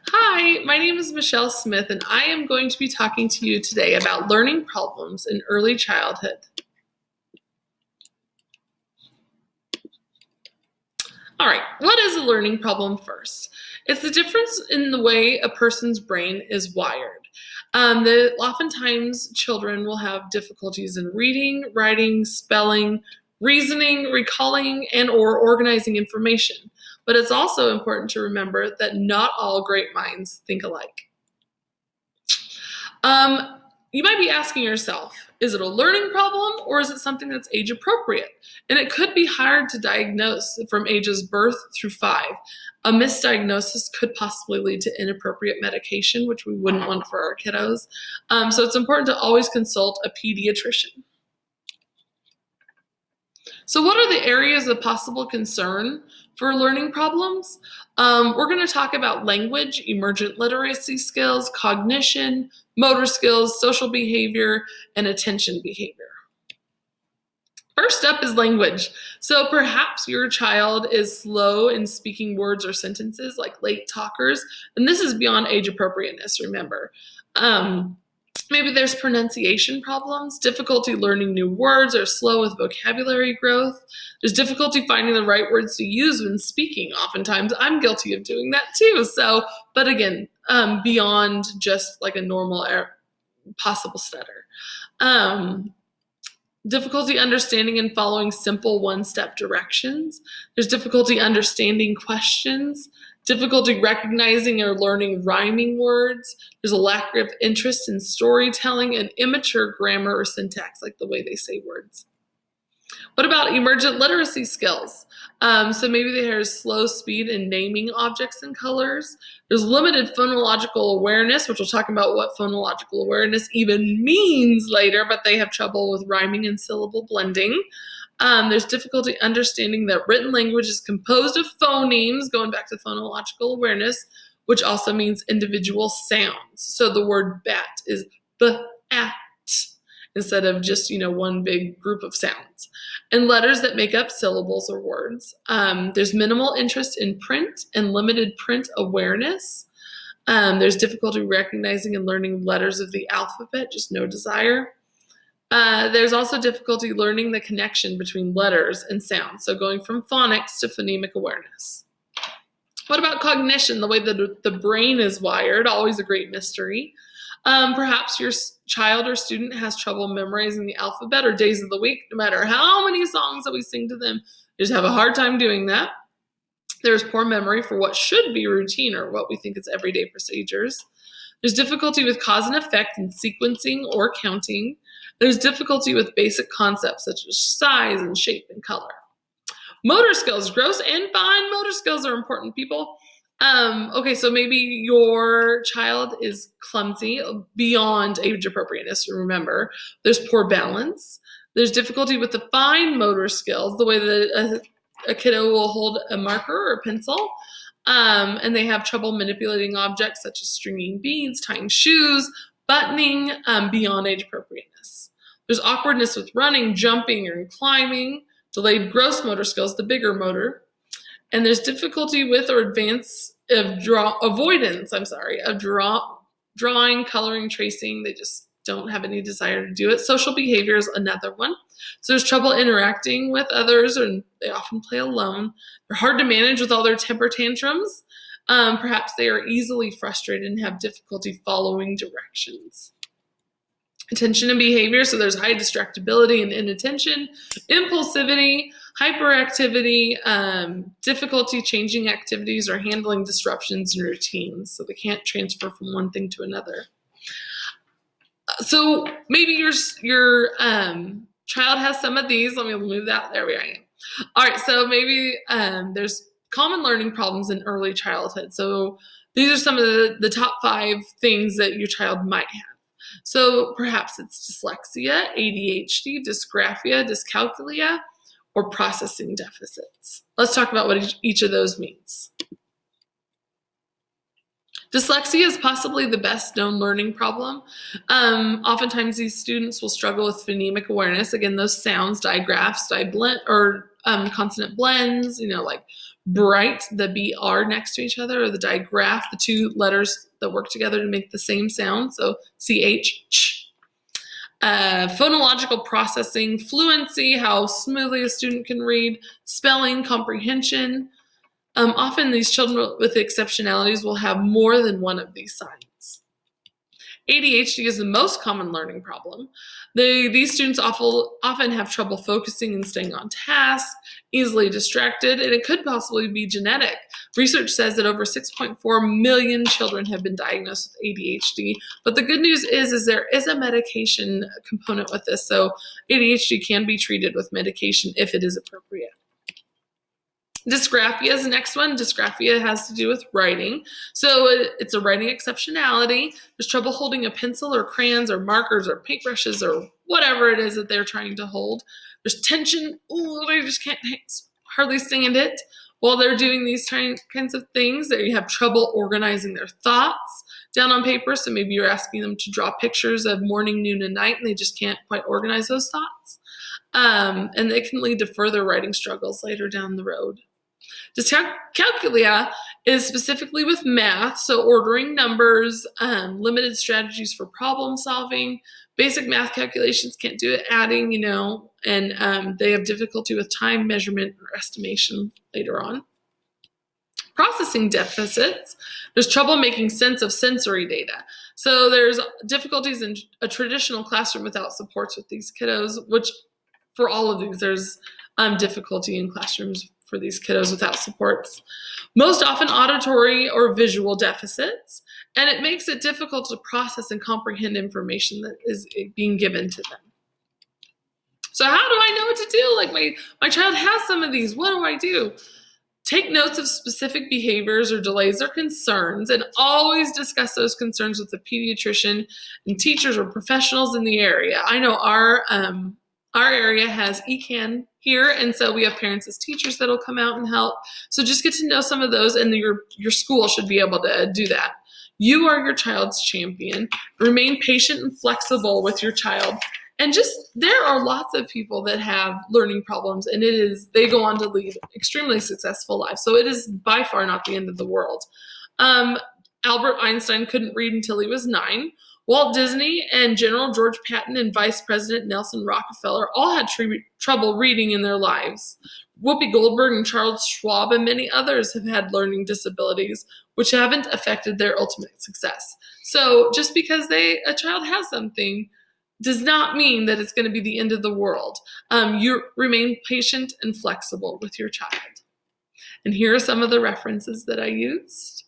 Hi, my name is Michelle Smith, and I am going to be talking to you today about learning problems in early childhood. All right, what is a learning problem first? It's the difference in the way a person's brain is wired. Oftentimes, children will have difficulties in reading, writing, spelling, reasoning, recalling, and or organizing information. But it's also important to remember that not all great minds think alike. Um, you might be asking yourself, is it a learning problem or is it something that's age appropriate? And it could be hard to diagnose from ages birth through 5. A misdiagnosis could possibly lead to inappropriate medication, which we wouldn't want for our kiddos. So it's important to always consult a pediatrician. So, what are the areas of possible concern for learning problems? We're going to talk about language, emergent literacy skills, cognition, motor skills, social behavior, and attention behavior. First up is language. So perhaps your child is slow in speaking words or sentences like late talkers, and this is beyond age appropriateness, remember. Maybe there's pronunciation problems, difficulty learning new words, or slow with vocabulary growth. There's difficulty finding the right words to use when speaking. Oftentimes, I'm guilty of doing that too. But again, beyond just like a normal possible stutter. Difficulty understanding and following simple one-step directions. There's difficulty understanding questions, difficulty recognizing or learning rhyming words. There's a lack of interest in storytelling and immature grammar or syntax, like the way they say words. What about emergent literacy skills? So maybe there's slow speed in naming objects and colors. There's limited phonological awareness, which we'll talk about what phonological awareness even means later, but they have trouble with rhyming and syllable blending. There's difficulty understanding that written language is composed of phonemes, going back to phonological awareness, which also means individual sounds. So the word bat is b-at instead of just, one big group of sounds. And letters that make up syllables or words. There's minimal interest in print and limited print awareness. There's difficulty recognizing and learning letters of the alphabet, just no desire. There's also difficulty learning the connection between letters and sounds, so going from phonics to phonemic awareness. What about cognition, the way that the brain is wired? Always a great mystery. Perhaps your child or student has trouble memorizing the alphabet or days of the week, no matter how many songs that we sing to them. They just have a hard time doing that. There's poor memory for what should be routine or what we think is everyday procedures. There's difficulty with cause and effect in sequencing or counting. There's difficulty with basic concepts such as size and shape and color. Motor skills, gross and fine motor skills are important, people. Okay, so maybe your child is clumsy beyond age appropriateness. Remember, there's poor balance. There's difficulty with the fine motor skills, the way that a kiddo will hold a marker or a pencil. And they have trouble manipulating objects such as stringing beads, tying shoes, buttoning, beyond age appropriateness. There's awkwardness with running, jumping, or climbing. Delayed gross motor skills, the bigger motor. And there's difficulty with or avoidance of drawing, coloring, tracing. They just don't have any desire to do it. Social behavior is another one. So there's trouble interacting with others, and they often play alone. They're hard to manage with all their temper tantrums. Perhaps they are easily frustrated and have difficulty following directions. Attention and behavior, so there's high distractibility and inattention, impulsivity, hyperactivity, difficulty changing activities or handling disruptions in routines, so they can't transfer from one thing to another. So maybe your child has some of these. Let me move that. There we are. All right, so maybe there's common learning problems in early childhood. So these are some of the top 5 things that your child might have. So perhaps it's dyslexia, ADHD, dysgraphia, dyscalculia, or processing deficits. Let's talk about what each of those means. Dyslexia is possibly the best known learning problem. Oftentimes these students will struggle with phonemic awareness. Again, those sounds, digraphs, consonant blends, like Bright, the BR next to each other, or the digraph, the two letters that work together to make the same sound, so CH, ch. Phonological processing, fluency, how smoothly a student can read, spelling, comprehension. Often these children with exceptionalities will have more than one of these signs. ADHD is the most common learning problem. These students often have trouble focusing and staying on task, easily distracted, and it could possibly be genetic. Research says that over 6.4 million children have been diagnosed with ADHD, but the good news is there is a medication component with this, so ADHD can be treated with medication if it is appropriate. Dysgraphia is the next one. Dysgraphia has to do with writing. So it's a writing exceptionality. There's trouble holding a pencil or crayons or markers or paintbrushes or whatever it is that they're trying to hold. There's tension. Ooh, they just can't hardly stand it while they're doing these kinds of things. They have trouble organizing their thoughts down on paper. So maybe you're asking them to draw pictures of morning, noon, and night, and they just can't quite organize those thoughts. And they can lead to further writing struggles later down the road. Dyscalculia is specifically with math, so ordering numbers, limited strategies for problem solving, basic math calculations, can't do it, adding, and they have difficulty with time measurement or estimation later on. Processing deficits, there's trouble making sense of sensory data. So there's difficulties in a traditional classroom without supports with these kiddos, which for all of these, there's difficulty in classrooms for these kiddos without supports. Most often auditory or visual deficits, and it makes it difficult to process and comprehend information that is being given to them. So how do I know what to do? Like my child has some of these, what do I do? Take notes of specific behaviors or delays or concerns, and always discuss those concerns with the pediatrician and teachers or professionals in the area. I know our area has ECAN here, and so we have parents as teachers that'll come out and help. So just get to know some of those, and your school should be able to do that. You are your child's champion. Remain patient and flexible with your child. And there are lots of people that have learning problems, and they go on to lead extremely successful lives. So it is by far not the end of the world. Albert Einstein couldn't read until he was 9. Walt Disney and General George Patton and Vice President Nelson Rockefeller all had trouble reading in their lives. Whoopi Goldberg and Charles Schwab and many others have had learning disabilities, which haven't affected their ultimate success. So just because a child has something does not mean that it's going to be the end of the world. You remain patient and flexible with your child. And here are some of the references that I used.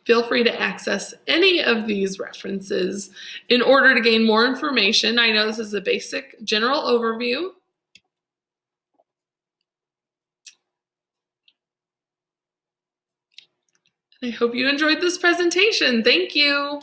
Feel free to access any of these references in order to gain more information. I know this is a basic general overview. I hope you enjoyed this presentation. Thank you.